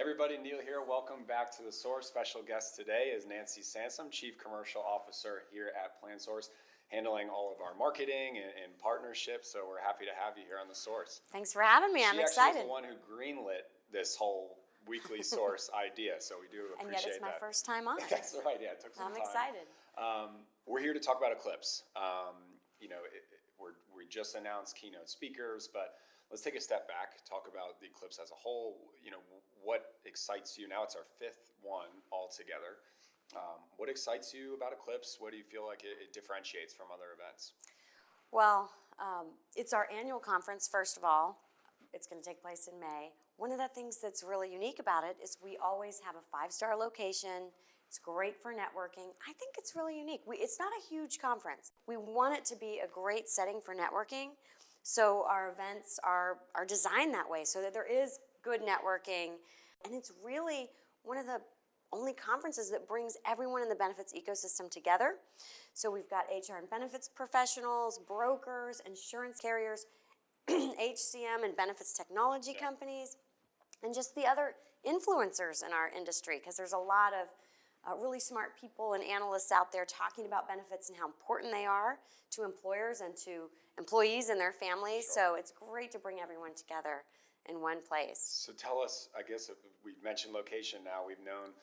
everybody, Neil here. Welcome back to The Source. Special guest today is Nancy Sansom, Chief Commercial Officer here at PlanSource, handling all of our marketing and partnerships. So we're happy to have you here on The Source. Thanks for having me. I'm excited. She actually was the one who greenlit this whole weekly Source idea, so we do appreciate that. And yet it's my first time on it. That's right, yeah, it took some time. I'm excited. We're here to talk about Eclipse. We just announced keynote speakers, but let's take a step back, talk about the Eclipse as a whole. What excites you? Now it's our fifth one altogether. What excites you about Eclipse? What do you feel like it differentiates from other events? Well, it's our annual conference, first of all. It's going to take place in May. One of the things that's really unique about it is we always have a 5-star location. It's great for networking. I think it's really unique. It's not a huge conference. We want it to be a great setting for networking. So our events are designed that way so that there is good networking. And it's really one of the only conferences that brings everyone in the benefits ecosystem together. So we've got HR and benefits professionals, brokers, insurance carriers, HCM and benefits technology companies, and just the other influencers in our industry, because there's a lot of really smart people and analysts out there talking about benefits and how important they are to employers and to employees and their families. Sure. So it's great to bring everyone together in one place. So tell us, I guess we've mentioned location now. We've known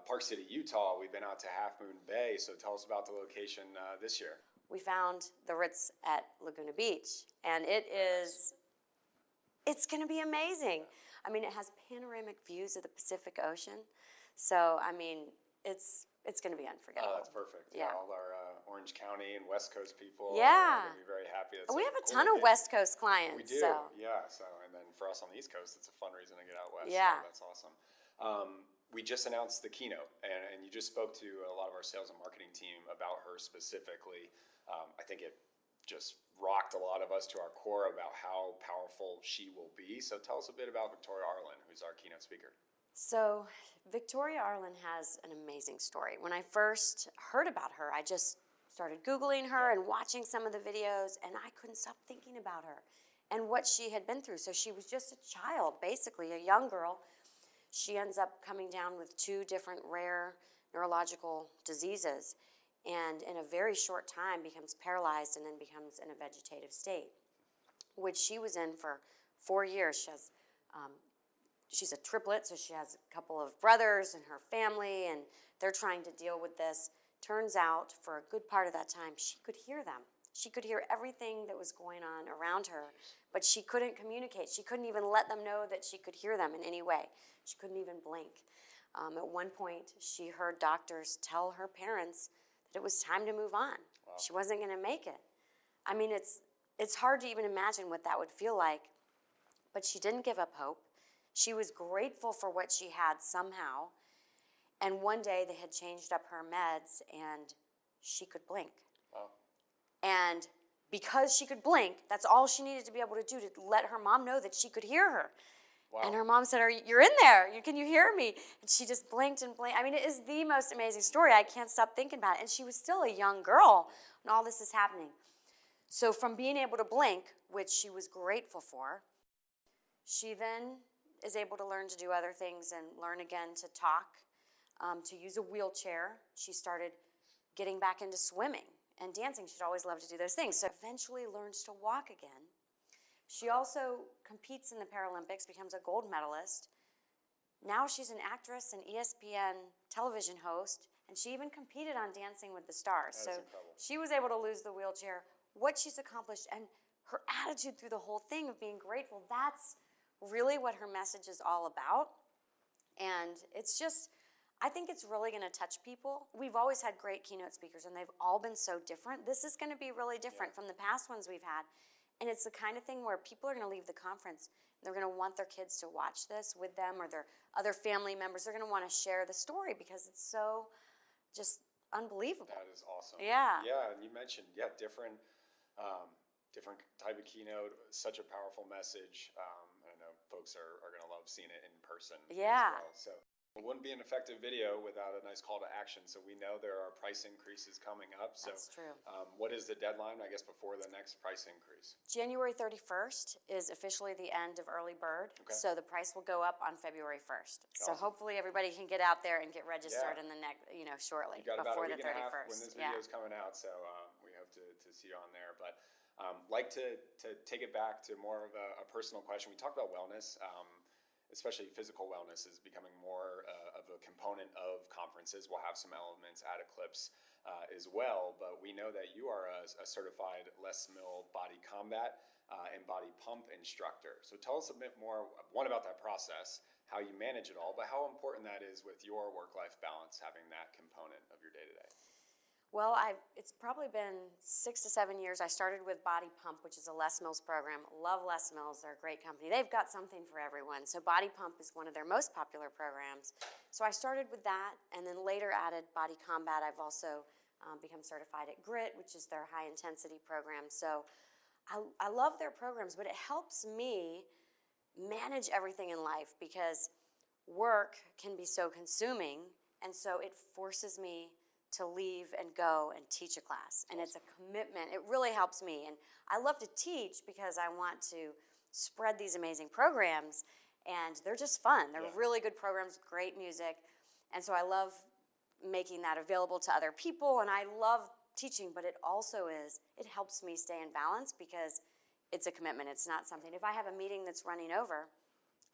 Park City, Utah. We've been out to Half Moon Bay. So tell us about the location this year. We found the Ritz at Laguna Beach, and it's going to be amazing. I mean, it has panoramic views of the Pacific Ocean. So, I mean, it's going to be unforgettable. Oh, that's perfect. Yeah. All our Orange County and West Coast people are going to be very happy. We have a ton of West Coast clients. We do, yeah. So, and then for us on the East Coast, it's a fun reason to get out west. Yeah. So that's awesome. We just announced the keynote, and you just spoke to a lot of our sales and marketing team about her specifically. I think it just rocked a lot of us to our core about how powerful she will be. So tell us a bit about Victoria Arlen, who's our keynote speaker. So Victoria Arlen has an amazing story. When I first heard about her, I just started Googling her and watching some of the videos, and I couldn't stop thinking about her and what she had been through. So she was just a child, basically, a young girl. She ends up coming down with 2 different rare neurological diseases, and in a very short time becomes paralyzed and then becomes in a vegetative state, which she was in for 4 years. She's a triplet, so she has a couple of brothers and her family, and they're trying to deal with this. Turns out, for a good part of that time, she could hear them. She could hear everything that was going on around her, but she couldn't communicate. She couldn't even let them know that she could hear them in any way. She couldn't even blink. At one point, she heard doctors tell her parents that it was time to move on. Wow. She wasn't going to make it. I mean, it's hard to even imagine what that would feel like, but she didn't give up hope. She was grateful for what she had somehow, and one day they had changed up her meds, and she could blink. Wow. And because she could blink, that's all she needed to be able to do to let her mom know that she could hear her. Wow. And her mom said, "You're in there. Can you hear me?" And she just blinked and blinked. I mean, it is the most amazing story. I can't stop thinking about it. And she was still a young girl when all this is happening. So from being able to blink, which she was grateful for, she then is able to learn to do other things and learn again to talk, to use a wheelchair. She started getting back into swimming and dancing. She'd always loved to do those things. So eventually learns to walk again. She also competes in the Paralympics, becomes a gold medalist. Now she's an actress and ESPN television host, and she even competed on Dancing with the Stars. That's incredible. She was able to lose the wheelchair. What she's accomplished and her attitude through the whole thing of being grateful, that's really what her message is all about. And it's just, I think it's really going to touch people. We've always had great keynote speakers, and they've all been so different. This is going to be really different from the past ones we've had. And it's the kind of thing where people are going to leave the conference, and they're going to want their kids to watch this with them or their other family members. They're going to want to share the story because it's so just unbelievable. That is awesome. Yeah. Yeah, and you mentioned, different type of keynote, such a powerful message. I know folks are going to love seeing it in person as well. So It wouldn't be an effective video without a nice call to action. So we know there are price increases coming up. So That's true. What is the deadline, I guess, before the next price increase? January 31st is officially the end of early bird. Okay. So the price will go up on February 1st. So Awesome. hopefully everybody can get out there and get registered Yeah. in the next, shortly You got about a before week the and a half 31st. when this Yeah. video is coming out, so we hope to see you on there. But like to take it back to more of a personal question. We talked about wellness, especially physical wellness is becoming more of a component of conferences. We'll have some elements at Eclipse as well, but we know that you are a certified Les Mill body combat and body pump instructor. So tell us a bit more, one, about that process, how you manage it all, but how important that is with your work-life balance, having that component of your day-to-day. Well, it's probably been 6 to 7 years. I started with Body Pump, which is a Les Mills program. Love Les Mills. They're a great company. They've got something for everyone. So Body Pump is one of their most popular programs. So I started with that and then later added Body Combat. I've also become certified at Grit, which is their high-intensity program. So I love their programs, but it helps me manage everything in life because work can be so consuming, and so it forces me to leave and go and teach a class. And it's a commitment. It really helps me. And I love to teach because I want to spread these amazing programs, and they're just fun. They're really good programs with great music. And so I love making that available to other people, and I love teaching, but it helps me stay in balance because it's a commitment. It's not something, if I have a meeting that's running over,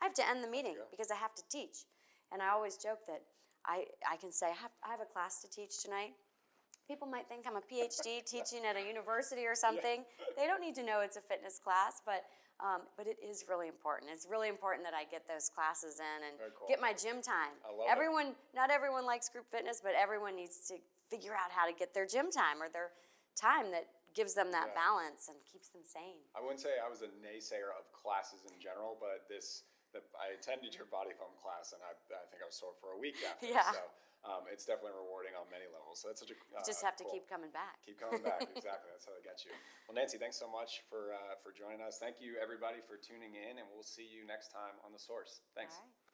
I have to end the meeting because I have to teach. And I always joke that I can say, I have a class to teach tonight. People might think I'm a PhD teaching at a university or something. They don't need to know it's a fitness class, but it is really important. It's really important that I get those classes in and get my gym time. I love it. Not everyone likes group fitness, but everyone needs to figure out how to get their gym time or their time that gives them that balance and keeps them sane. I wouldn't say I was a naysayer of classes in general, but I attended your body pump class, and I think I was sore for a week after. Yeah. So it's definitely rewarding on many levels. So that's such a You just have to keep coming back. Keep coming back. Exactly. That's how they get you. Well, Nancy, thanks so much for joining us. Thank you, everybody, for tuning in, and we'll see you next time on The Source. Thanks. All right.